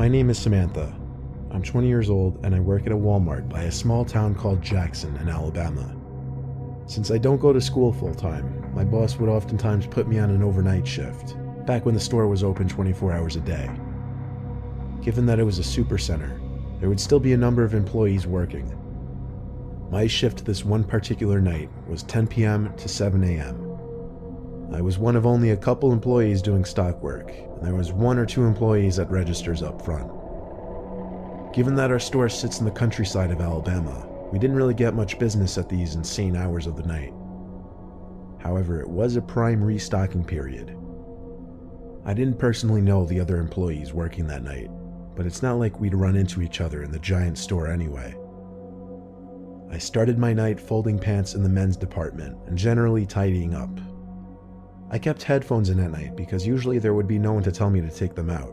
My name is Samantha. I'm 20 years old and I work at a Walmart by a small town called Jackson in Alabama. Since I don't go to school full time, my boss would oftentimes put me on an overnight shift, back when the store was open 24 hours a day. Given that it was a supercenter, there would still be a number of employees working. My shift this one particular night was 10 p.m. to 7 a.m. I was one of only a couple employees doing stock work, and there was one or two employees at registers up front. Given that our store sits in the countryside of Alabama, we didn't really get much business at these insane hours of the night. However, it was a prime restocking period. I didn't personally know the other employees working that night, but it's not like we'd run into each other in the giant store anyway. I started my night folding pants in the men's department and generally tidying up. I kept headphones in at night because usually there would be no one to tell me to take them out.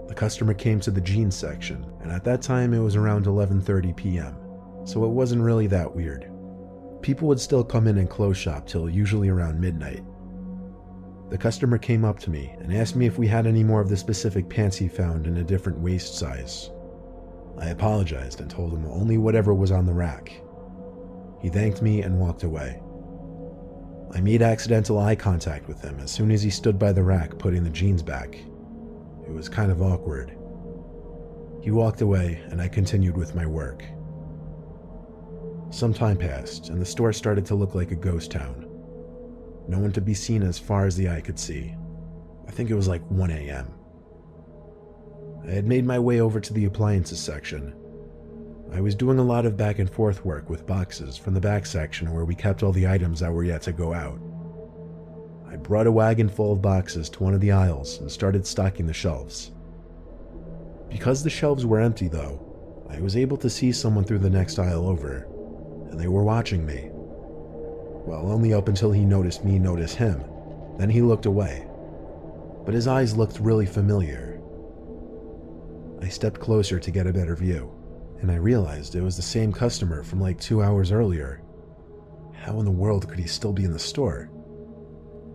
The customer came to the jeans section, and at that time it was around 11:30 p.m., so it wasn't really that weird. People would still come in and close shop till usually around midnight. The customer came up to me and asked me if we had any more of the specific pants he found in a different waist size. I apologized and told him only whatever was on the rack. He thanked me and walked away. I made accidental eye contact with him as soon as he stood by the rack putting the jeans back. It was kind of awkward. He walked away and I continued with my work. Some time passed and the store started to look like a ghost town. No one to be seen as far as the eye could see. I think it was like 1 a.m. I had made my way over to the appliances section. I was doing a lot of back and forth work with boxes from the back section where we kept all the items that were yet to go out. I brought a wagon full of boxes to one of the aisles and started stocking the shelves. Because the shelves were empty though, I was able to see someone through the next aisle over, and they were watching me. Well, only up until he noticed me notice him, then he looked away. But his eyes looked really familiar. I stepped closer to get a better view, and I realized it was the same customer from like 2 hours earlier. How in the world could he still be in the store?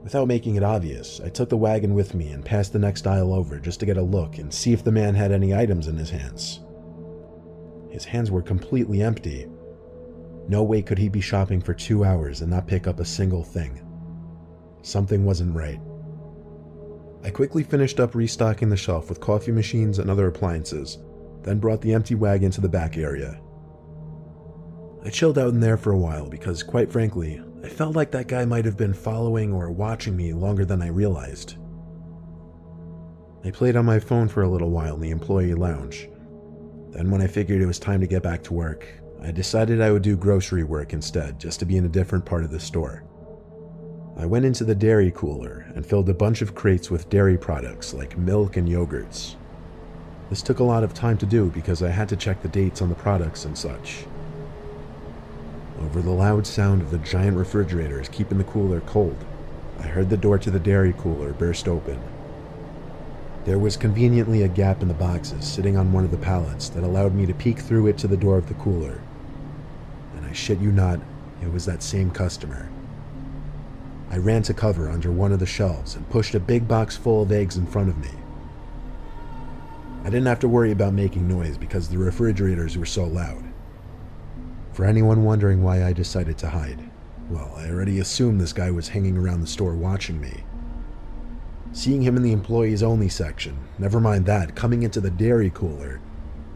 Without making it obvious, I took the wagon with me and passed the next aisle over just to get a look and see if the man had any items in his hands. His hands were completely empty. No way could he be shopping for 2 hours and not pick up a single thing. Something wasn't right. I quickly finished up restocking the shelf with coffee machines and other appliances, then brought the empty wagon to the back area. I chilled out in there for a while because, quite frankly, I felt like that guy might have been following or watching me longer than I realized. I played on my phone for a little while in the employee lounge. Then when I figured it was time to get back to work, I decided I would do grocery work instead, just to be in a different part of the store. I went into the dairy cooler and filled a bunch of crates with dairy products like milk and yogurts. This took a lot of time to do because I had to check the dates on the products and such. Over the loud sound of the giant refrigerators keeping the cooler cold, I heard the door to the dairy cooler burst open. There was conveniently a gap in the boxes sitting on one of the pallets that allowed me to peek through it to the door of the cooler. And I shit you not, it was that same customer. I ran to cover under one of the shelves and pushed a big box full of eggs in front of me. I didn't have to worry about making noise because the refrigerators were so loud. For anyone wondering why I decided to hide, well, I already assumed this guy was hanging around the store watching me. Seeing him in the employees only section, never mind that, coming into the dairy cooler,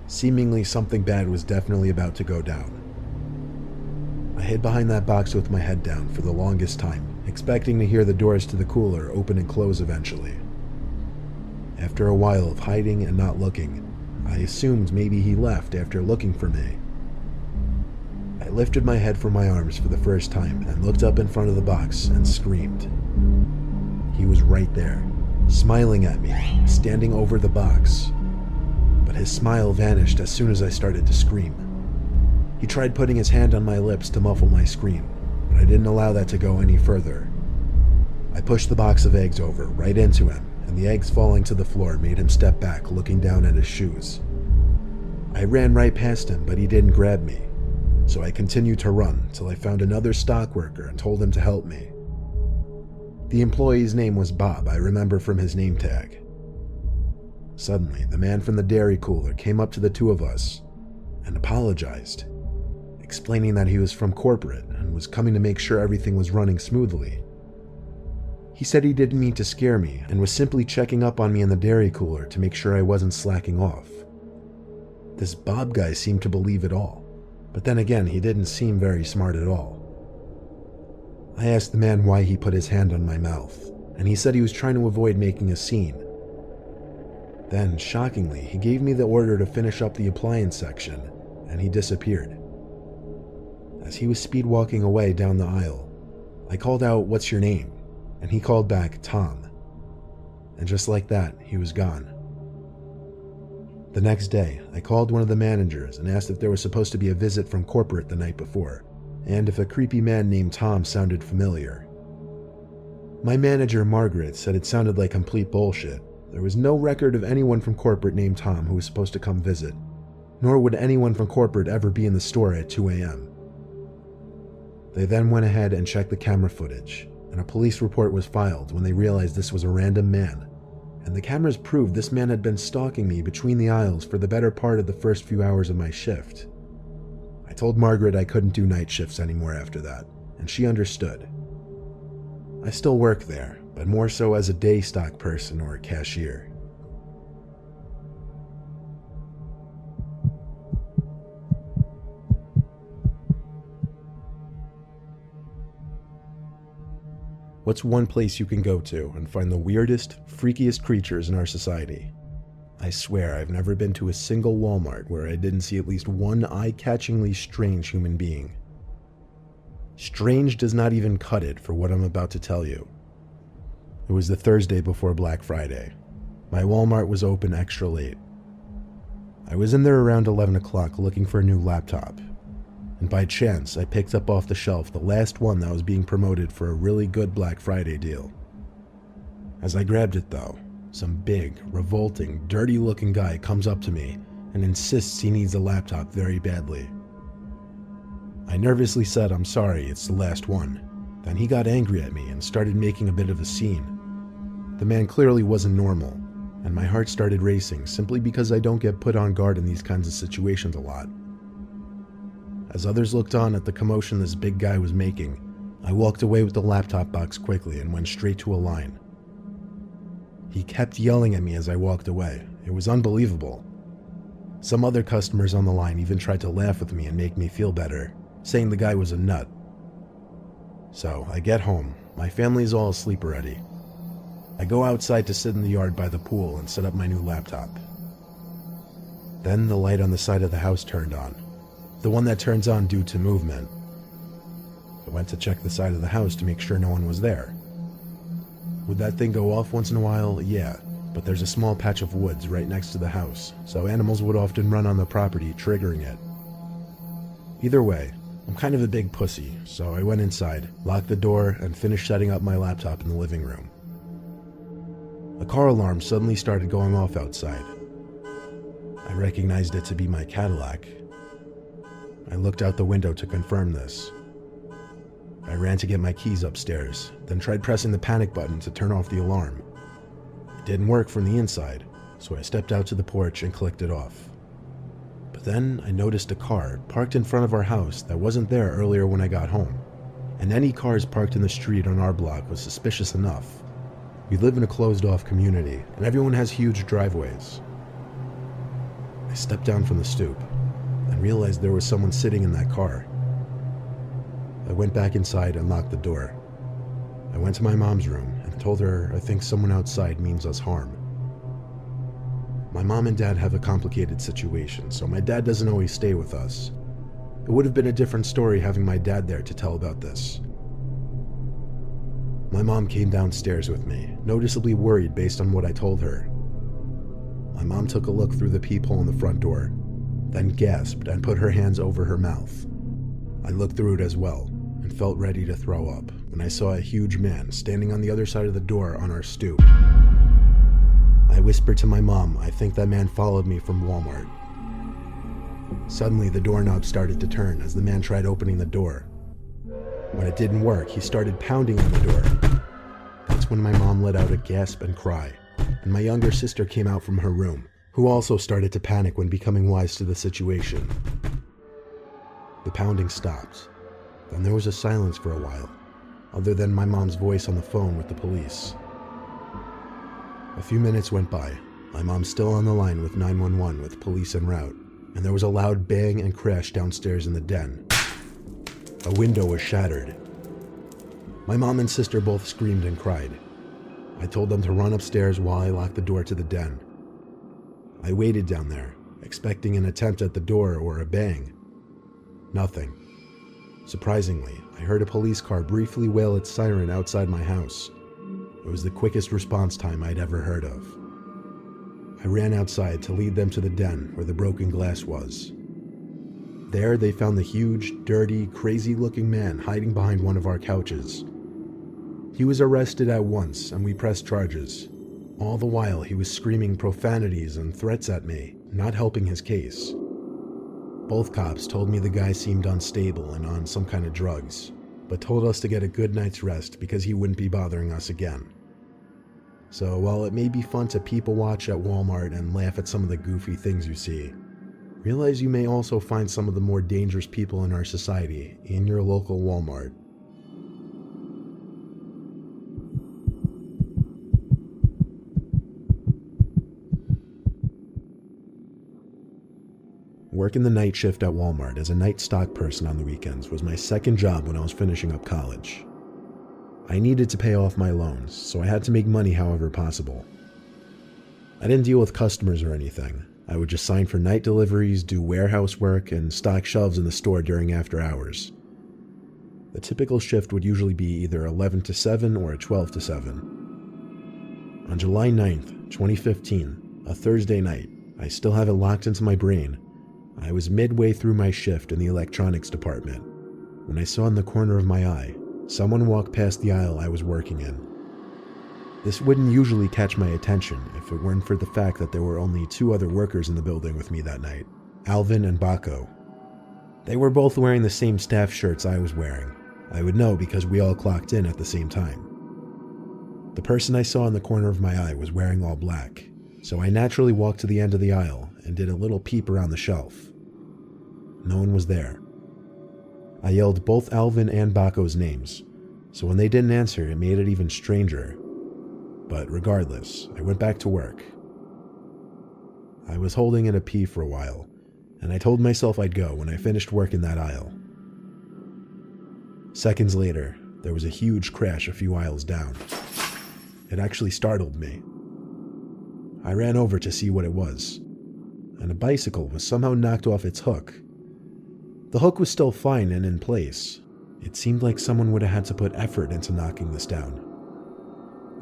seemingly something bad was definitely about to go down. I hid behind that box with my head down for the longest time, expecting to hear the doors to the cooler open and close eventually. After a while of hiding and not looking, I assumed maybe he left after looking for me. I lifted my head from my arms for the first time and looked up in front of the box and screamed. He was right there, smiling at me, standing over the box. But his smile vanished as soon as I started to scream. He tried putting his hand on my lips to muffle my scream, but I didn't allow that to go any further. I pushed the box of eggs over, right into him, and the eggs falling to the floor made him step back, looking down at his shoes. I ran right past him, but he didn't grab me, so I continued to run till I found another stock worker and told him to help me. The employee's name was Bob, I remember from his name tag. Suddenly, the man from the dairy cooler came up to the two of us and apologized, explaining that he was from corporate and was coming to make sure everything was running smoothly. He said he didn't mean to scare me and was simply checking up on me in the dairy cooler to make sure I wasn't slacking off. This Bob guy seemed to believe it all, but then again, he didn't seem very smart at all. I asked the man why he put his hand on my mouth, and he said he was trying to avoid making a scene. Then, shockingly, he gave me the order to finish up the appliance section, and he disappeared. As he was speed walking away down the aisle, I called out, "What's your name?" And he called back, "Tom." And just like that, he was gone. The next day, I called one of the managers and asked if there was supposed to be a visit from corporate the night before, and if a creepy man named Tom sounded familiar. My manager, Margaret, said it sounded like complete bullshit. There was no record of anyone from corporate named Tom who was supposed to come visit, nor would anyone from corporate ever be in the store at 2 a.m. They then went ahead and checked the camera footage, and a police report was filed when they realized this was a random man, and the cameras proved this man had been stalking me between the aisles for the better part of the first few hours of my shift. I told Margaret I couldn't do night shifts anymore after that, and she understood. I still work there, but more so as a day stock person or a cashier. What's one place you can go to and find the weirdest, freakiest creatures in our society? I swear I've never been to a single Walmart where I didn't see at least one eye-catchingly strange human being. Strange does not even cut it for what I'm about to tell you. It was the Thursday before Black Friday. My Walmart was open extra late. I was in there around 11 o'clock looking for a new laptop, and by chance I picked up off the shelf the last one that was being promoted for a really good Black Friday deal. As I grabbed it though, some big, revolting, dirty-looking guy comes up to me and insists he needs a laptop very badly. I nervously said, "I'm sorry, it's the last one." Then he got angry at me and started making a bit of a scene. The man clearly wasn't normal, and my heart started racing simply because I don't get put on guard in these kinds of situations a lot. As others looked on at the commotion this big guy was making, I walked away with the laptop box quickly and went straight to a line. He kept yelling at me as I walked away. It was unbelievable. Some other customers on the line even tried to laugh with me and make me feel better, saying the guy was a nut. So I get home. My family's all asleep already. I go outside to sit in the yard by the pool and set up my new laptop. Then the light on the side of the house turned on. The one that turns on due to movement. I went to check the side of the house to make sure no one was there. Would that thing go off once in a while? Yeah, but there's a small patch of woods right next to the house, so animals would often run on the property, triggering it. Either way, I'm kind of a big pussy, so I went inside, locked the door, and finished setting up my laptop in the living room. A car alarm suddenly started going off outside. I recognized it to be my Cadillac. I looked out the window to confirm this. I ran to get my keys upstairs, then tried pressing the panic button to turn off the alarm. It didn't work from the inside, so I stepped out to the porch and clicked it off. But then I noticed a car parked in front of our house that wasn't there earlier when I got home, and any cars parked in the street on our block was suspicious enough. We live in a closed-off community, and everyone has huge driveways. I stepped down from the stoop and realized there was someone sitting in that car. I went back inside and locked the door. I went to my mom's room and told her I think someone outside means us harm. My mom and dad have a complicated situation, so my dad doesn't always stay with us. It would have been a different story having my dad there to tell about this. My mom came downstairs with me, noticeably worried based on what I told her. My mom took a look through the peephole in the front door, then gasped and put her hands over her mouth. I looked through it as well, and felt ready to throw up when I saw a huge man standing on the other side of the door on our stoop. I whispered to my mom, I think that man followed me from Walmart. Suddenly, the doorknob started to turn as the man tried opening the door. When it didn't work, he started pounding on the door. That's when my mom let out a gasp and cry, and my younger sister came out from her room, who also started to panic when becoming wise to the situation. The pounding stopped. Then there was a silence for a while, other than my mom's voice on the phone with the police. A few minutes went by, my mom still on the line with 911 with police en route, and there was a loud bang and crash downstairs in the den. A window was shattered. My mom and sister both screamed and cried. I told them to run upstairs while I locked the door to the den. I waited down there, expecting an attempt at the door or a bang. Nothing. Surprisingly, I heard a police car briefly wail its siren outside my house. It was the quickest response time I'd ever heard of. I ran outside to lead them to the den where the broken glass was. There they found the huge, dirty, crazy-looking man hiding behind one of our couches. He was arrested at once and we pressed charges. All the while he was screaming profanities and threats at me, not helping his case. Both cops told me the guy seemed unstable and on some kind of drugs, but told us to get a good night's rest because he wouldn't be bothering us again. So while it may be fun to people watch at Walmart and laugh at some of the goofy things you see, realize you may also find some of the more dangerous people in our society in your local Walmart. Working the night shift at Walmart as a night stock person on the weekends was my second job when I was finishing up college. I needed to pay off my loans, so I had to make money however possible. I didn't deal with customers or anything. I would just sign for night deliveries, do warehouse work, and stock shelves in the store during after hours. The typical shift would usually be either 11 to 7 or 12 to 7. On July 9th, 2015, a Thursday night, I still have it locked into my brain. I was midway through my shift in the electronics department when I saw in the corner of my eye someone walk past the aisle I was working in. This wouldn't usually catch my attention if it weren't for the fact that there were only two other workers in the building with me that night, Alvin and Baco. They were both wearing the same staff shirts I was wearing. I would know because we all clocked in at the same time. The person I saw in the corner of my eye was wearing all black, so I naturally walked to the end of the aisle and did a little peep around the shelf. No one was there. I yelled both Alvin and Baco's names, so when they didn't answer, it made it even stranger. But regardless, I went back to work. I was holding in a pee for a while, and I told myself I'd go when I finished work in that aisle. Seconds later, there was a huge crash a few aisles down. It actually startled me. I ran over to see what it was, and a bicycle was somehow knocked off its hook. The hook was still fine and in place. It seemed like someone would have had to put effort into knocking this down.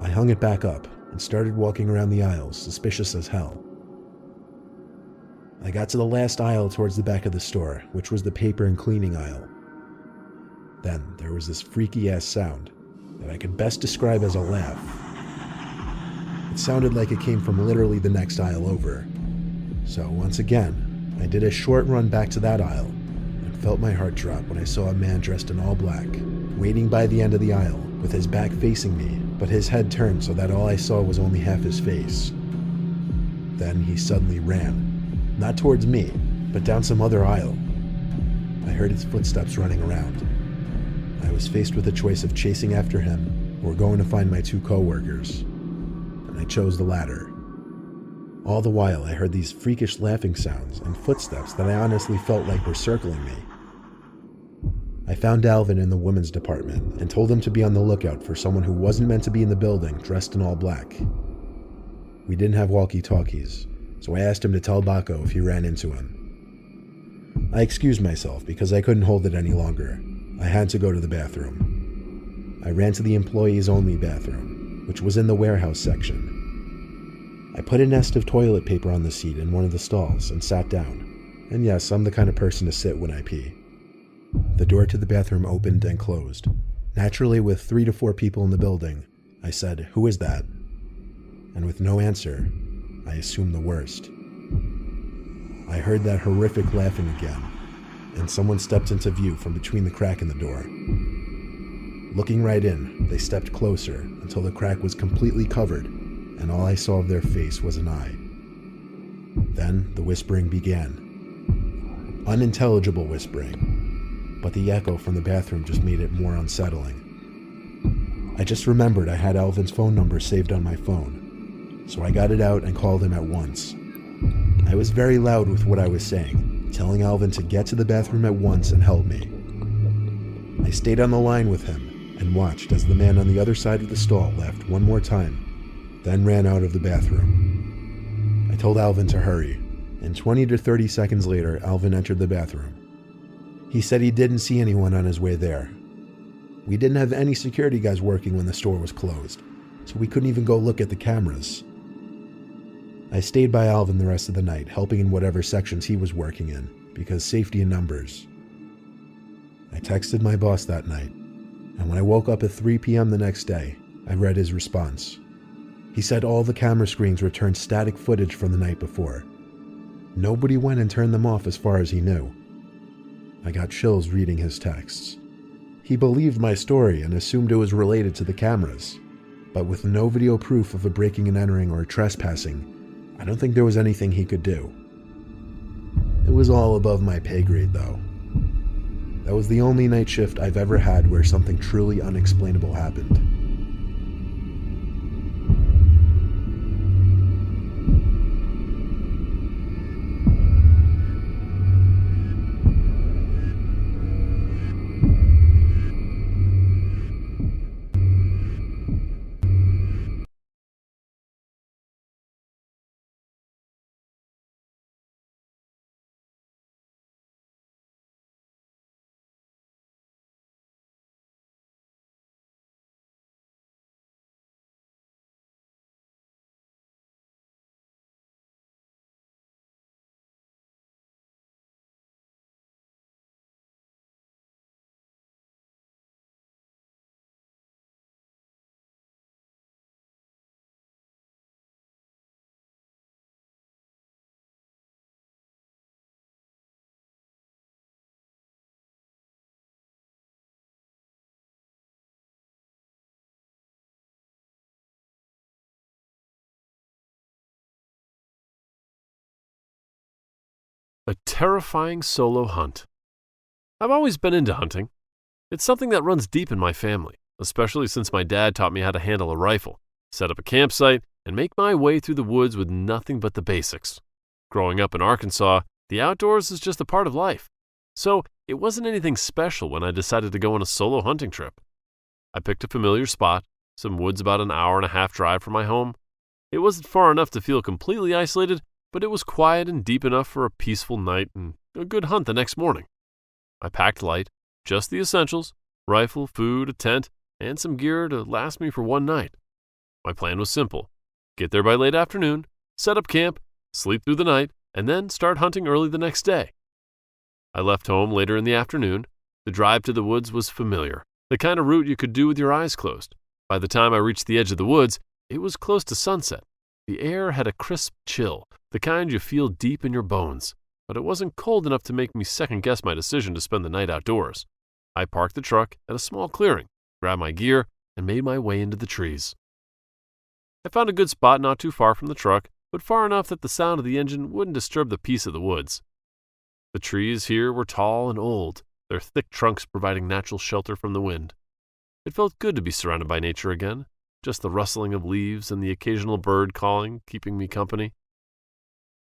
I hung it back up and started walking around the aisles, suspicious as hell. I got to the last aisle towards the back of the store, which was the paper and cleaning aisle. Then there was this freaky-ass sound that I could best describe as a laugh. It sounded like it came from literally the next aisle over. So once again, I did a short run back to that aisle and felt my heart drop when I saw a man dressed in all black, waiting by the end of the aisle with his back facing me, but his head turned so that all I saw was only half his face. Then he suddenly ran, not towards me, but down some other aisle. I heard his footsteps running around. I was faced with a choice of chasing after him or going to find my two co-workers, and I chose the latter. All the while, I heard these freakish laughing sounds and footsteps that I honestly felt like were circling me. I found Alvin in the women's department and told him to be on the lookout for someone who wasn't meant to be in the building dressed in all black. We didn't have walkie-talkies, so I asked him to tell Baco if he ran into him. I excused myself because I couldn't hold it any longer. I had to go to the bathroom. I ran to the employees-only bathroom, which was in the warehouse section. I put a nest of toilet paper on the seat in one of the stalls and sat down. And yes, I'm the kind of person to sit when I pee. The door to the bathroom opened and closed. Naturally, with 3 to 4 people in the building, I said, "Who is that?" And with no answer, I assumed the worst. I heard that horrific laughing again, and someone stepped into view from between the crack in the door. Looking right in, they stepped closer until the crack was completely covered, and all I saw of their face was an eye. Then the whispering began. Unintelligible whispering, but the echo from the bathroom just made it more unsettling. I just remembered I had Alvin's phone number saved on my phone, so I got it out and called him at once. I was very loud with what I was saying, telling Alvin to get to the bathroom at once and help me. I stayed on the line with him and watched as the man on the other side of the stall laughed one more time, then ran out of the bathroom. I told Alvin to hurry, and 20 to 30 seconds later, Alvin entered the bathroom. He said he didn't see anyone on his way there. We didn't have any security guys working when the store was closed, so we couldn't even go look at the cameras. I stayed by Alvin the rest of the night, helping in whatever sections he was working in, because safety in numbers. I texted my boss that night, and when I woke up at 3 p.m. the next day, I read his response. He said all the camera screens returned static footage from the night before. Nobody went and turned them off as far as he knew. I got chills reading his texts. He believed my story and assumed it was related to the cameras, but with no video proof of a breaking and entering or trespassing, I don't think there was anything he could do. It was all above my pay grade, though. That was the only night shift I've ever had where something truly unexplainable happened. A terrifying solo hunt. I've always been into hunting. It's something that runs deep in my family, especially since my dad taught me how to handle a rifle, set up a campsite, and make my way through the woods with nothing but the basics. Growing up in Arkansas, the outdoors is just a part of life. So it wasn't anything special when I decided to go on a solo hunting trip. I picked a familiar spot, some woods about an hour-and-a-half drive from my home. It wasn't far enough to feel completely isolated, but it was quiet and deep enough for a peaceful night and a good hunt the next morning. I packed light, just the essentials, rifle, food, a tent, and some gear to last me for one night. My plan was simple. Get there by late afternoon, set up camp, sleep through the night, and then start hunting early the next day. I left home later in the afternoon. The drive to the woods was familiar, the kind of route you could do with your eyes closed. By the time I reached the edge of the woods, it was close to sunset. The air had a crisp chill, the kind you feel deep in your bones, but it wasn't cold enough to make me second-guess my decision to spend the night outdoors. I parked the truck at a small clearing, grabbed my gear, and made my way into the trees. I found a good spot not too far from the truck, but far enough that the sound of the engine wouldn't disturb the peace of the woods. The trees here were tall and old, their thick trunks providing natural shelter from the wind. It felt good to be surrounded by nature again, just the rustling of leaves and the occasional bird calling keeping me company.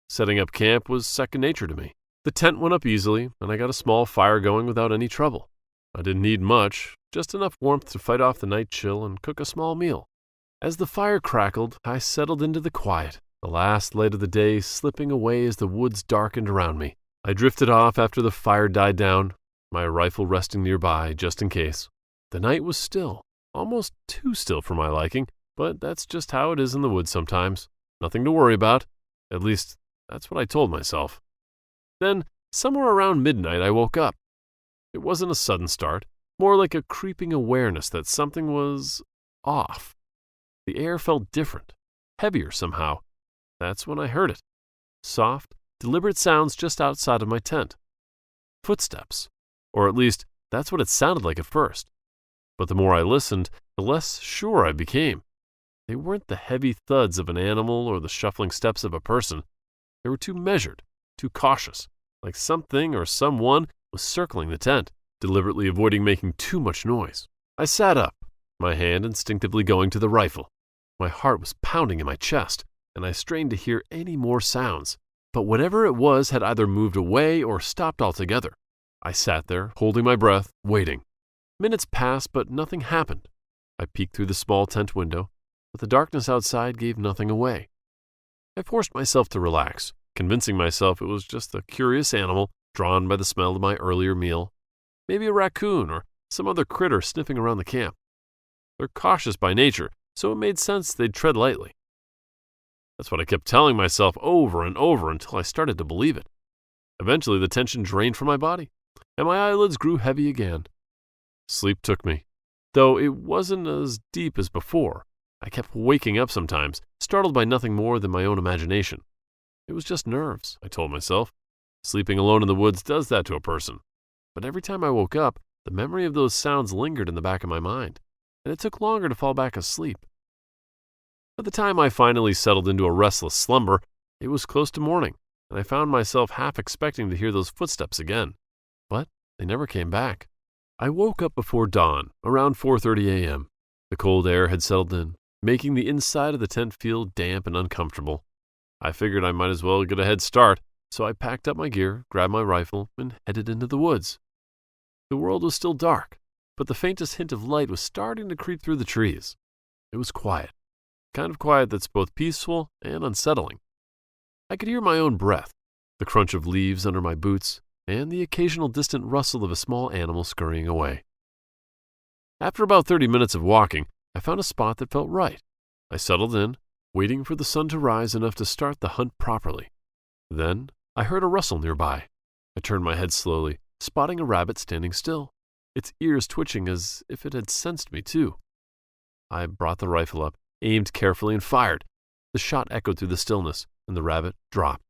Setting up camp was second nature to me. The tent went up easily, and I got a small fire going without any trouble. I didn't need much, just enough warmth to fight off the night chill and cook a small meal. As the fire crackled, I settled into the quiet, the last light of the day slipping away as the woods darkened around me. I drifted off after the fire died down, my rifle resting nearby just in case. The night was still, almost too still for my liking, but that's just how it is in the woods sometimes. Nothing to worry about. At least, that's what I told myself. Then, somewhere around midnight, I woke up. It wasn't a sudden start, more like a creeping awareness that something was off. The air felt different, heavier somehow. That's when I heard it. Soft, deliberate sounds just outside of my tent. Footsteps. Or at least, that's what it sounded like at first. But the more I listened, the less sure I became. They weren't the heavy thuds of an animal or the shuffling steps of a person. They were too measured, too cautious, like something or someone was circling the tent, deliberately avoiding making too much noise. I sat up, my hand instinctively going to the rifle. My heart was pounding in my chest, and I strained to hear any more sounds. But whatever it was had either moved away or stopped altogether. I sat there, holding my breath, waiting. Minutes passed, but nothing happened. I peeked through the small tent window, but the darkness outside gave nothing away. I forced myself to relax, convincing myself it was just a curious animal drawn by the smell of my earlier meal, maybe a raccoon or some other critter sniffing around the camp. They're cautious by nature, so it made sense they'd tread lightly. That's what I kept telling myself over and over until I started to believe it. Eventually, the tension drained from my body, and my eyelids grew heavy again. Sleep took me, though it wasn't as deep as before. I kept waking up sometimes, startled by nothing more than my own imagination. It was just nerves, I told myself. Sleeping alone in the woods does that to a person. But every time I woke up, the memory of those sounds lingered in the back of my mind, and it took longer to fall back asleep. By the time I finally settled into a restless slumber, it was close to morning, and I found myself half expecting to hear those footsteps again. But they never came back. I woke up before dawn, around 4:30 a.m. The cold air had settled in, making the inside of the tent feel damp and uncomfortable. I figured I might as well get a head start, so I packed up my gear, grabbed my rifle, and headed into the woods. The world was still dark, but the faintest hint of light was starting to creep through the trees. It was quiet, kind of quiet that's both peaceful and unsettling. I could hear my own breath, the crunch of leaves under my boots, and the occasional distant rustle of a small animal scurrying away. After about 30 minutes of walking, I found a spot that felt right. I settled in, waiting for the sun to rise enough to start the hunt properly. Then I heard a rustle nearby. I turned my head slowly, spotting a rabbit standing still, its ears twitching as if it had sensed me too. I brought the rifle up, aimed carefully, and fired. The shot echoed through the stillness, and the rabbit dropped.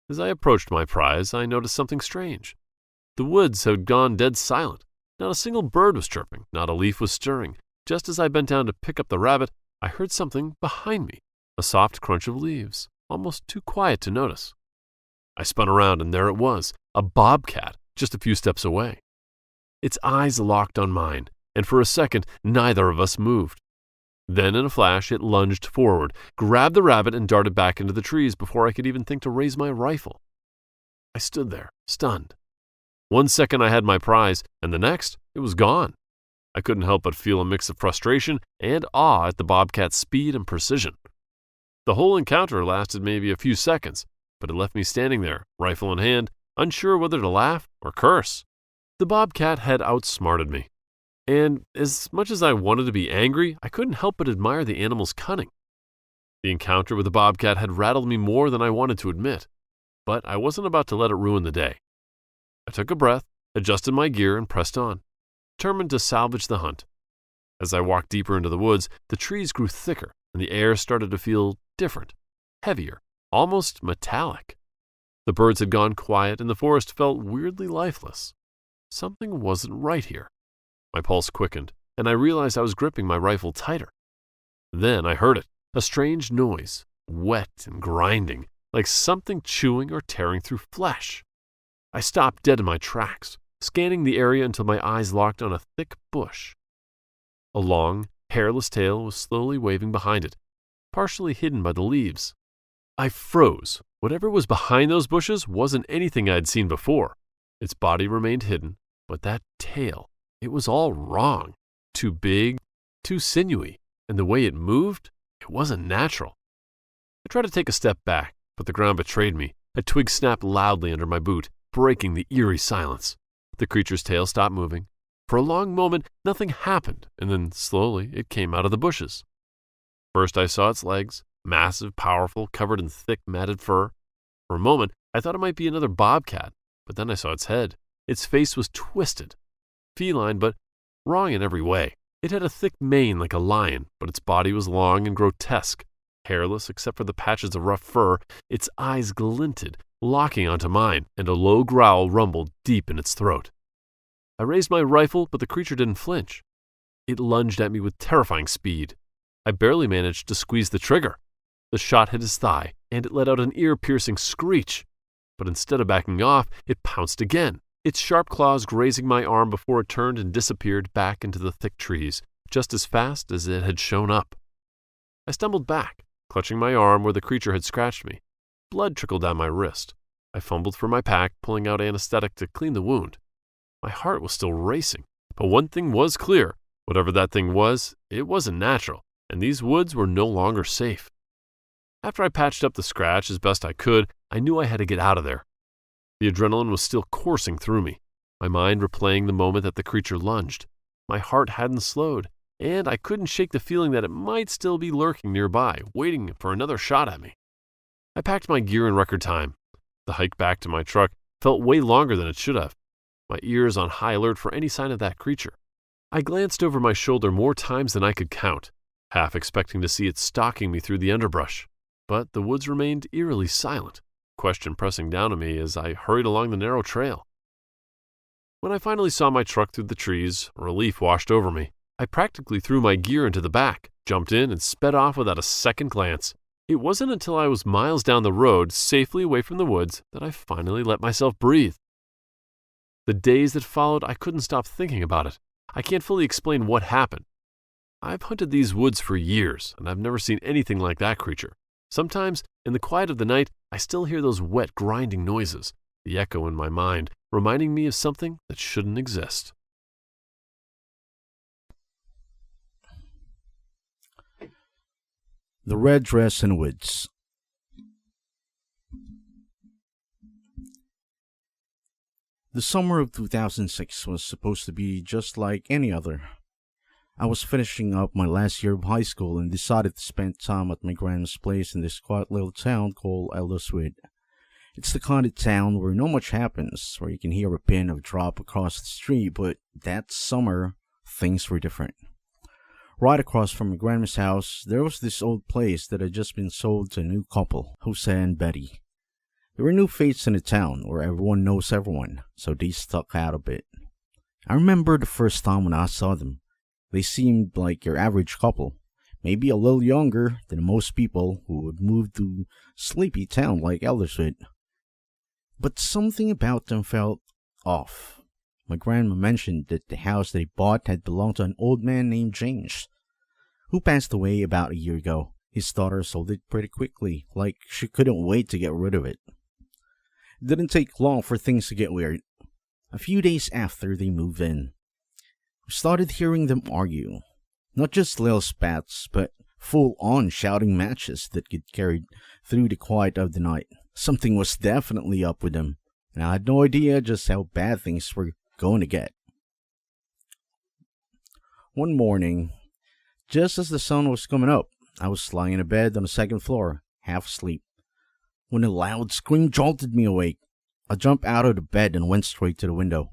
As I approached my prize, I noticed something strange. The woods had gone dead silent. Not a single bird was chirping, not a leaf was stirring. Just as I bent down to pick up the rabbit, I heard something behind me, a soft crunch of leaves, almost too quiet to notice. I spun around, and there it was, a bobcat, just a few steps away. Its eyes locked on mine, and for a second, neither of us moved. Then, in a flash, it lunged forward, grabbed the rabbit, and darted back into the trees before I could even think to raise my rifle. I stood there, stunned. 1 second I had my prize, and the next, it was gone. I couldn't help but feel a mix of frustration and awe at the bobcat's speed and precision. The whole encounter lasted maybe a few seconds, but it left me standing there, rifle in hand, unsure whether to laugh or curse. The bobcat had outsmarted me. And as much as I wanted to be angry, I couldn't help but admire the animal's cunning. The encounter with the bobcat had rattled me more than I wanted to admit, but I wasn't about to let it ruin the day. I took a breath, adjusted my gear, and pressed on, determined to salvage the hunt. As I walked deeper into the woods, the trees grew thicker, and the air started to feel different, heavier, almost metallic. The birds had gone quiet, and the forest felt weirdly lifeless. Something wasn't right here. My pulse quickened, and I realized I was gripping my rifle tighter. Then I heard it, a strange noise, wet and grinding, like something chewing or tearing through flesh. I stopped dead in my tracks, scanning the area until my eyes locked on a thick bush. A long, hairless tail was slowly waving behind it, partially hidden by the leaves. I froze. Whatever was behind those bushes wasn't anything I'd seen before. Its body remained hidden, but that tail, it was all wrong. Too big, too sinewy, and the way it moved, it wasn't natural. I tried to take a step back, but the ground betrayed me. A twig snapped loudly under my boot, breaking the eerie silence. The creature's tail stopped moving. For a long moment, nothing happened, and then slowly it came out of the bushes. First I saw its legs, massive, powerful, covered in thick, matted fur. For a moment, I thought it might be another bobcat, but then I saw its head. Its face was twisted. Feline, but wrong in every way. It had a thick mane like a lion, but its body was long and grotesque. Hairless except for the patches of rough fur, its eyes glinted, locking onto mine, and a low growl rumbled deep in its throat. I raised my rifle, but the creature didn't flinch. It lunged at me with terrifying speed. I barely managed to squeeze the trigger. The shot hit his thigh, and it let out an ear-piercing screech. But instead of backing off, it pounced again, its sharp claws grazing my arm before it turned and disappeared back into the thick trees, just as fast as it had shown up. I stumbled back, clutching my arm where the creature had scratched me. Blood trickled down my wrist. I fumbled for my pack, pulling out anesthetic to clean the wound. My heart was still racing, but one thing was clear. Whatever that thing was, it wasn't natural, and these woods were no longer safe. After I patched up the scratch as best I could, I knew I had to get out of there. The adrenaline was still coursing through me, my mind replaying the moment that the creature lunged. My heart hadn't slowed, and I couldn't shake the feeling that it might still be lurking nearby, waiting for another shot at me. I packed my gear in record time. The hike back to my truck felt way longer than it should have, my ears on high alert for any sign of that creature. I glanced over my shoulder more times than I could count, half expecting to see it stalking me through the underbrush. But the woods remained eerily silent, question pressing down on me as I hurried along the narrow trail. When I finally saw my truck through the trees, relief washed over me. I practically threw my gear into the back, jumped in, and sped off without a second glance. It wasn't until I was miles down the road, safely away from the woods, that I finally let myself breathe. The days that followed, I couldn't stop thinking about it. I can't fully explain what happened. I've hunted these woods for years, and I've never seen anything like that creature. Sometimes, in the quiet of the night, I still hear those wet, grinding noises, the echo in my mind, reminding me of something that shouldn't exist. The Red Dress in Woods. The summer of 2006 was supposed to be just like any other. I was finishing up my last year of high school and decided to spend time at my grandma's place in this quiet little town called Elderswood. It's the kind of town where not much happens, where you can hear a pin of drop across the street, but that summer, things were different. Right across from my grandma's house, there was this old place that had just been sold to a new couple, Jose and Betty. There were new faces in the town where everyone knows everyone, so they stuck out a bit. I remember the first time when I saw them. They seemed like your average couple, maybe a little younger than most people who would move to sleepy town like Elderswood. But something about them felt off. My grandma mentioned that the house they bought had belonged to an old man named James, who passed away about a year ago. His daughter sold it pretty quickly, like she couldn't wait to get rid of it. It didn't take long for things to get weird. A few days after they moved in, we started hearing them argue. Not just little spats, but full-on shouting matches that get carried through the quiet of the night. Something was definitely up with them, and I had no idea just how bad things were going to get. One morning, just as the sun was coming up, I was lying in a bed on the second floor, half asleep, when a loud scream jolted me awake. I jumped out of the bed and went straight to the window.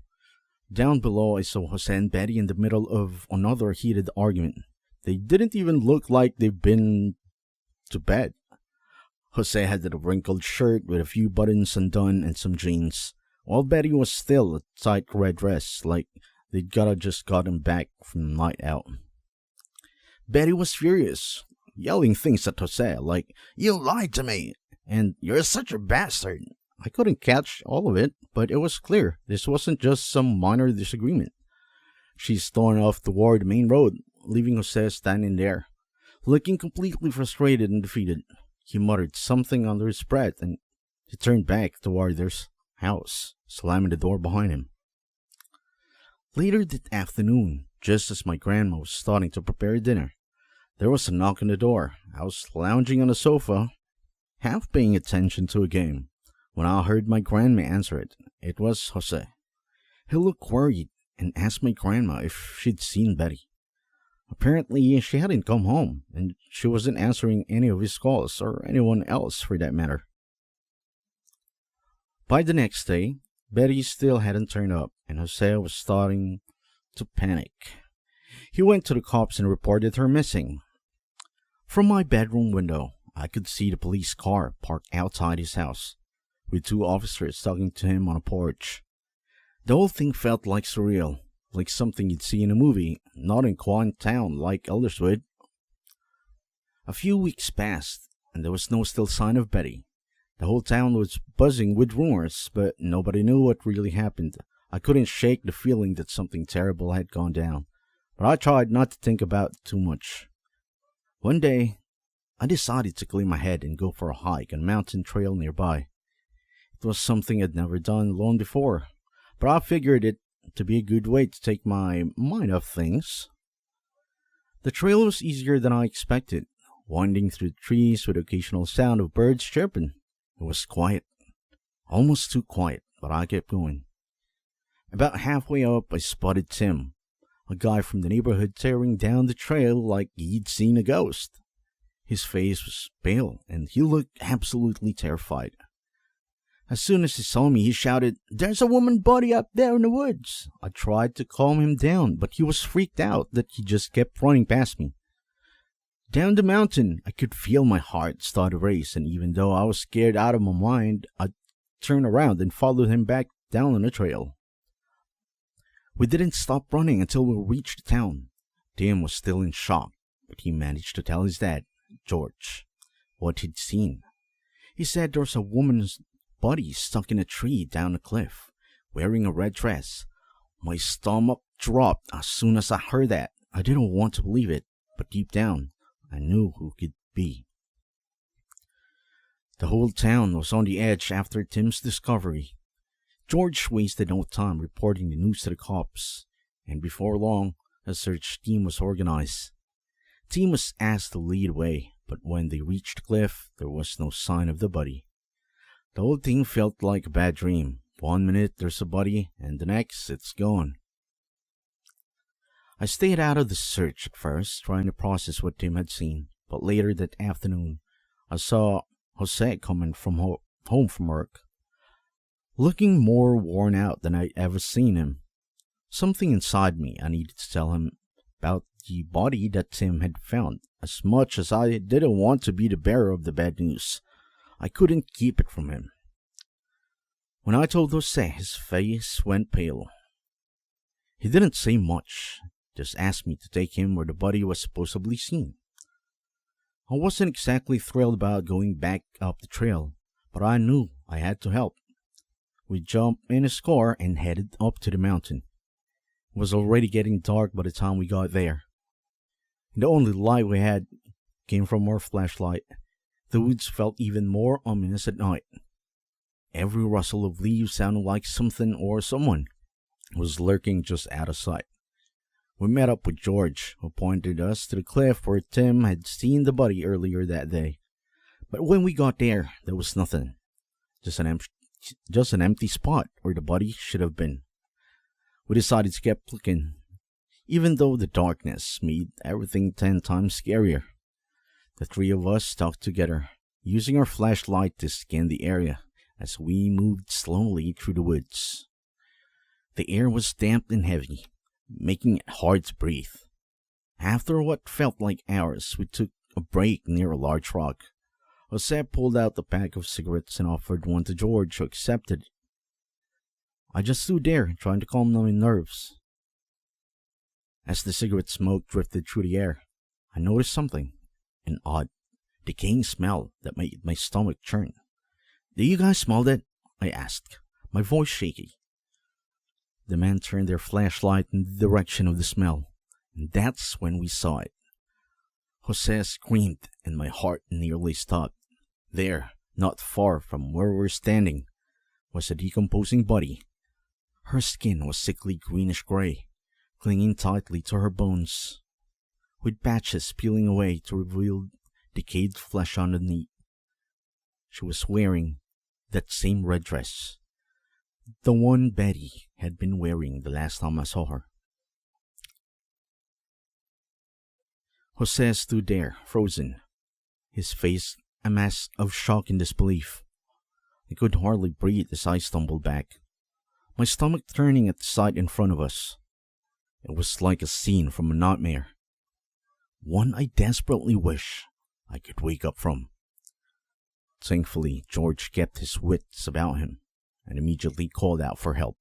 Down below, I saw Jose and Betty in the middle of another heated argument. They didn't even look like they'd been to bed. Jose had a wrinkled shirt with a few buttons undone and some jeans, while Betty was still a tight red dress, like they'd just gotten back from the night out. Betty was furious, yelling things at Jose like, "You lied to me," and "You're such a bastard." I couldn't catch all of it, but it was clear this wasn't just some minor disagreement. She stormed off toward the main road, leaving Jose standing there, looking completely frustrated and defeated. He muttered something under his breath, and he turned back toward their house, slamming the door behind him. Later that afternoon, just as my grandma was starting to prepare dinner, there was a knock on the door. I was lounging on the sofa, half paying attention to a game, when I heard my grandma answer it. It was Jose. He looked worried and asked my grandma if she'd seen Betty. Apparently, she hadn't come home, and she wasn't answering any of his calls, or anyone else for that matter. By the next day, Betty still hadn't turned up, and Jose was starting to panic. He went to the cops and reported her missing. From my bedroom window, I could see the police car parked outside his house, with two officers talking to him on a porch. The whole thing felt like surreal, like something you'd see in a movie, not in quiet town like Elderswood. A few weeks passed, and there was no still sign of Betty. The whole town was buzzing with rumors, but nobody knew what really happened. I couldn't shake the feeling that something terrible had gone down, but I tried not to think about it too much. One day, I decided to clear my head and go for a hike on a mountain trail nearby. It was something I'd never done alone before, but I figured it to be a good way to take my mind off things. The trail was easier than I expected, winding through the trees with the occasional sound of birds chirping. It was quiet, almost too quiet, but I kept going. About halfway up, I spotted Tim, a guy from the neighborhood tearing down the trail like he'd seen a ghost. His face was pale, and he looked absolutely terrified. As soon as he saw me, he shouted, "There's a woman body up there in the woods!" I tried to calm him down, but he was freaked out that he just kept running past me. Down the mountain, I could feel my heart start to race, and even though I was scared out of my mind, I turned around and followed him back down on the trail. We didn't stop running until we reached the town. Tim was still in shock, but he managed to tell his dad, George, what he'd seen. He said there was a woman's body stuck in a tree down a cliff, wearing a red dress. My stomach dropped as soon as I heard that. I didn't want to believe it, but deep down, I knew who it could be. The whole town was on the edge after Tim's discovery. George wasted no time reporting the news to the cops, and before long, a search team was organized. Tim was asked to lead the way, but when they reached the cliff, there was no sign of the body. The whole thing felt like a bad dream. 1 minute there's a body, and the next it's gone. I stayed out of the search at first, trying to process what Tim had seen, but later that afternoon, I saw Jose coming from home from work, looking more worn out than I'd ever seen him. Something inside me, I needed to tell him about the body that Tim had found. As much as I didn't want to be the bearer of the bad news, I couldn't keep it from him. When I told Jose, his face went pale. He didn't say much, just asked me to take him where the body was supposedly seen. I wasn't exactly thrilled about going back up the trail, but I knew I had to help. We jumped in his car and headed up to the mountain. It was already getting dark by the time we got there. The only light we had came from our flashlight. The woods felt even more ominous at night. Every rustle of leaves sounded like something or someone was lurking just out of sight. We met up with George, who pointed us to the cliff where Tim had seen the body earlier that day. But when we got there was nothing. Just an empty spot where the body should have been. We decided to keep looking, even though the darkness made everything 10 times scarier. The three of us stuck together, using our flashlight to scan the area as we moved slowly through the woods. The air was damp and heavy, making it hard to breathe. After what felt like hours, we took a break near a large rock. Jose pulled out a pack of cigarettes and offered one to George, who accepted. I just stood there, trying to calm my nerves. As the cigarette smoke drifted through the air, I noticed something, an odd, decaying smell that made my stomach churn. "Do you guys smell that?" I asked, my voice shaky. The men turned their flashlight in the direction of the smell, and that's when we saw it. Jose screamed, and my heart nearly stopped. There, not far from where we were standing, was a decomposing body. Her skin was sickly greenish-gray, clinging tightly to her bones, with patches peeling away to reveal decayed flesh underneath. She was wearing that same red dress, the one Betty had been wearing the last time I saw her. Jose stood there, frozen, his face a mask of shock and disbelief. I could hardly breathe as I stumbled back, my stomach turning at the sight in front of us. It was like a scene from a nightmare, one I desperately wish I could wake up from. Thankfully, George kept his wits about him and immediately called out for help.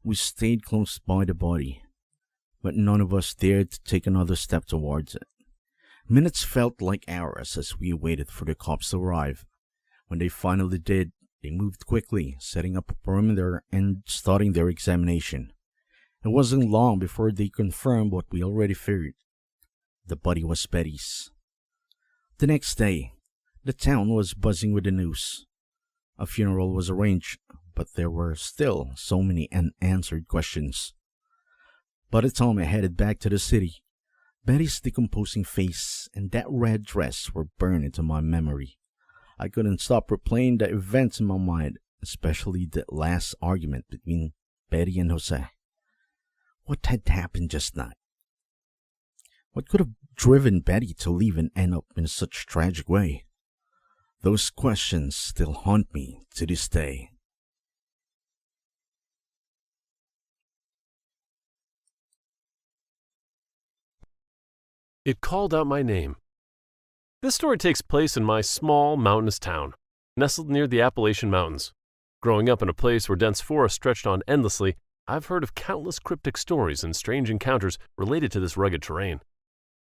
We stayed close by the body, but none of us dared to take another step towards it. Minutes felt like hours as we waited for the cops to arrive. When they finally did, they moved quickly, setting up a perimeter and starting their examination. It wasn't long before they confirmed what we already feared. The body was Betty's. The next day, the town was buzzing with the news. A funeral was arranged, but there were still so many unanswered questions. By the time I headed back to the city, Betty's decomposing face and that red dress were burned into my memory. I couldn't stop replaying the events in my mind, especially the last argument between Betty and Jose. What had happened just now? What could have driven Betty to leave and end up in such a tragic way? Those questions still haunt me to this day. It called out my name. This story takes place in my small mountainous town, nestled near the Appalachian Mountains. Growing up in a place where dense forest stretched on endlessly, I've heard of countless cryptic stories and strange encounters related to this rugged terrain.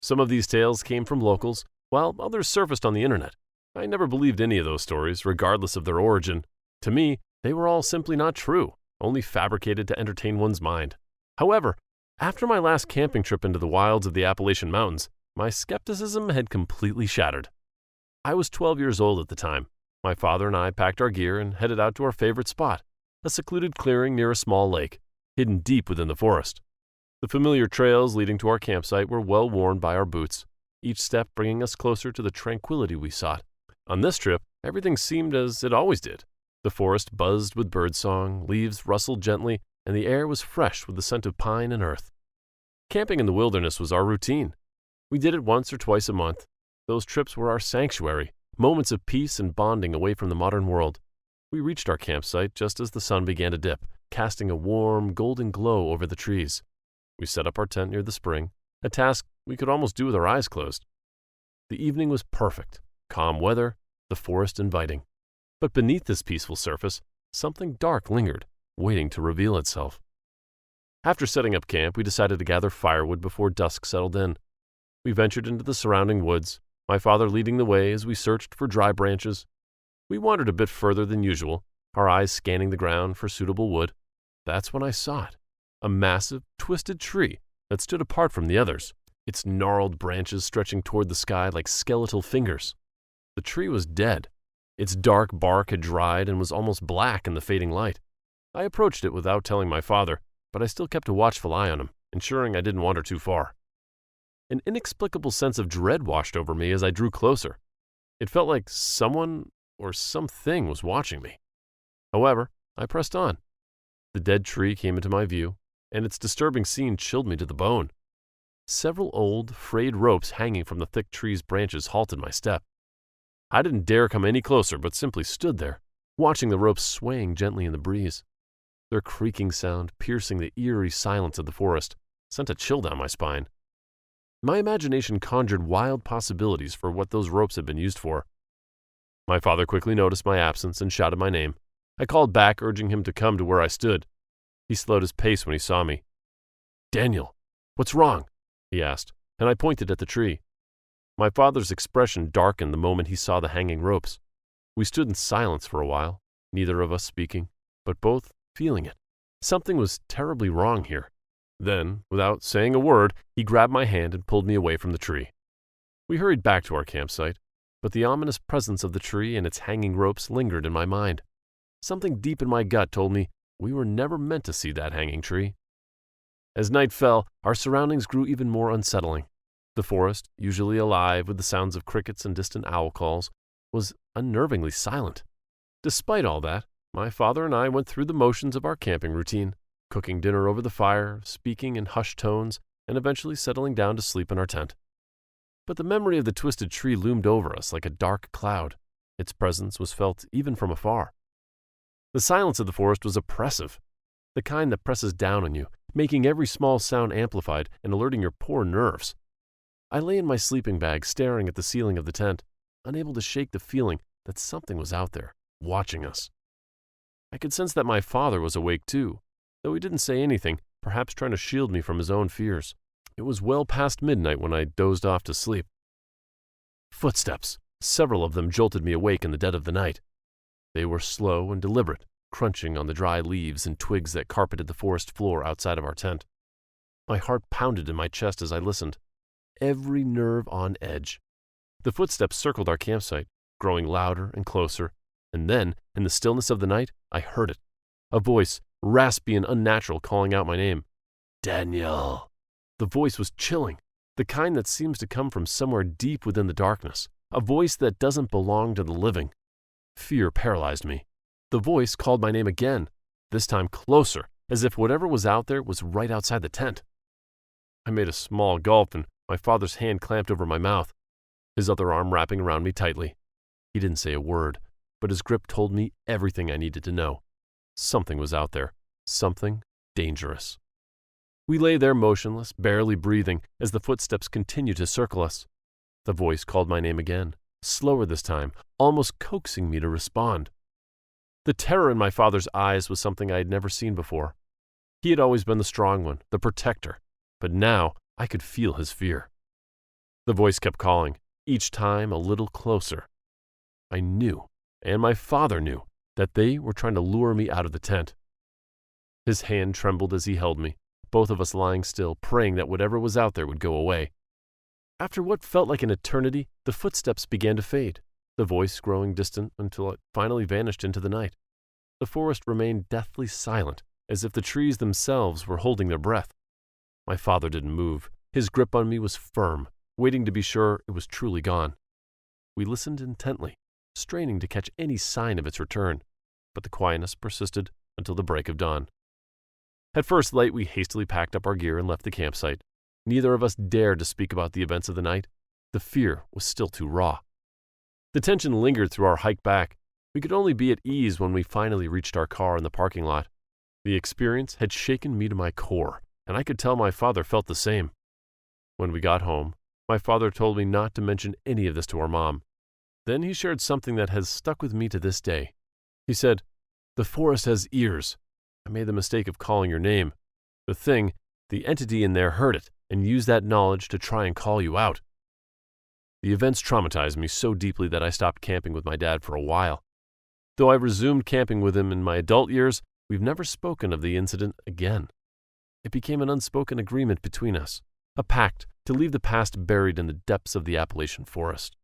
Some of these tales came from locals, while others surfaced on the internet. I never believed any of those stories, regardless of their origin. To me, they were all simply not true, only fabricated to entertain one's mind. However, after my last camping trip into the wilds of the Appalachian Mountains, my skepticism had completely shattered. I was 12 years old at the time. My father and I packed our gear and headed out to our favorite spot, a secluded clearing near a small lake, hidden deep within the forest. The familiar trails leading to our campsite were well worn by our boots, each step bringing us closer to the tranquility we sought. On this trip, everything seemed as it always did. The forest buzzed with birdsong, leaves rustled gently, and the air was fresh with the scent of pine and earth. Camping in the wilderness was our routine. We did it once or twice a month. Those trips were our sanctuary, moments of peace and bonding away from the modern world. We reached our campsite just as the sun began to dip, casting a warm, golden glow over the trees. We set up our tent near the spring, a task we could almost do with our eyes closed. The evening was perfect, calm weather, the forest inviting. But beneath this peaceful surface, something dark lingered, waiting to reveal itself. After setting up camp, we decided to gather firewood before dusk settled in. We ventured into the surrounding woods, my father leading the way as we searched for dry branches. We wandered a bit further than usual, our eyes scanning the ground for suitable wood. That's when I saw it, a massive, twisted tree that stood apart from the others, its gnarled branches stretching toward the sky like skeletal fingers. The tree was dead. Its dark bark had dried and was almost black in the fading light. I approached it without telling my father, but I still kept a watchful eye on him, ensuring I didn't wander too far. An inexplicable sense of dread washed over me as I drew closer. It felt like someone or something was watching me. However, I pressed on. The dead tree came into my view, and its disturbing scene chilled me to the bone. Several old, frayed ropes hanging from the thick tree's branches halted my step. I didn't dare come any closer, but simply stood there, watching the ropes swaying gently in the breeze. Their creaking sound, piercing the eerie silence of the forest, sent a chill down my spine. My imagination conjured wild possibilities for what those ropes had been used for. My father quickly noticed my absence and shouted my name. I called back, urging him to come to where I stood. He slowed his pace when he saw me. "Daniel, what's wrong?" he asked, and I pointed at the tree. My father's expression darkened the moment he saw the hanging ropes. We stood in silence for a while, neither of us speaking, but both feeling it. Something was terribly wrong here. Then, without saying a word, he grabbed my hand and pulled me away from the tree. We hurried back to our campsite, but the ominous presence of the tree and its hanging ropes lingered in my mind. Something deep in my gut told me we were never meant to see that hanging tree. As night fell, our surroundings grew even more unsettling. The forest, usually alive with the sounds of crickets and distant owl calls, was unnervingly silent. Despite all that, my father and I went through the motions of our camping routine, cooking dinner over the fire, speaking in hushed tones, and eventually settling down to sleep in our tent. But the memory of the twisted tree loomed over us like a dark cloud. Its presence was felt even from afar. The silence of the forest was oppressive, the kind that presses down on you, making every small sound amplified and alerting your poor nerves. I lay in my sleeping bag staring at the ceiling of the tent, unable to shake the feeling that something was out there, watching us. I could sense that my father was awake too, though he didn't say anything, perhaps trying to shield me from his own fears. It was well past midnight when I dozed off to sleep. Footsteps. Several of them jolted me awake in the dead of the night. They were slow and deliberate, crunching on the dry leaves and twigs that carpeted the forest floor outside of our tent. My heart pounded in my chest as I listened, every nerve on edge. The footsteps circled our campsite, growing louder and closer, and then, in the stillness of the night, I heard it. A voice, raspy and unnatural, calling out my name. Daniel. The voice was chilling, the kind that seems to come from somewhere deep within the darkness, a voice that doesn't belong to the living. Fear paralyzed me. The voice called my name again, this time closer, as if whatever was out there was right outside the tent. I made a small gulp, and my father's hand clamped over my mouth, his other arm wrapping around me tightly. He didn't say a word, but his grip told me everything I needed to know. Something was out there, something dangerous. We lay there motionless, barely breathing, as the footsteps continued to circle us. The voice called my name again, slower this time, almost coaxing me to respond. The terror in my father's eyes was something I had never seen before. He had always been the strong one, the protector, but now I could feel his fear. The voice kept calling, each time a little closer. I knew, and my father knew, that they were trying to lure me out of the tent. His hand trembled as he held me, both of us lying still, praying that whatever was out there would go away. After what felt like an eternity, the footsteps began to fade, the voice growing distant until it finally vanished into the night. The forest remained deathly silent, as if the trees themselves were holding their breath. My father didn't move. His grip on me was firm, waiting to be sure it was truly gone. We listened intently, straining to catch any sign of its return, but the quietness persisted until the break of dawn. At first light, we hastily packed up our gear and left the campsite. Neither of us dared to speak about the events of the night. The fear was still too raw. The tension lingered through our hike back. We could only be at ease when we finally reached our car in the parking lot. The experience had shaken me to my core, and I could tell my father felt the same. When we got home, my father told me not to mention any of this to our mom. Then he shared something that has stuck with me to this day. He said, "The forest has ears. I made the mistake of calling your name. The entity in there heard it and used that knowledge to try and call you out." The events traumatized me so deeply that I stopped camping with my dad for a while. Though I resumed camping with him in my adult years, we've never spoken of the incident again. It became an unspoken agreement between us, a pact to leave the past buried in the depths of the Appalachian forest.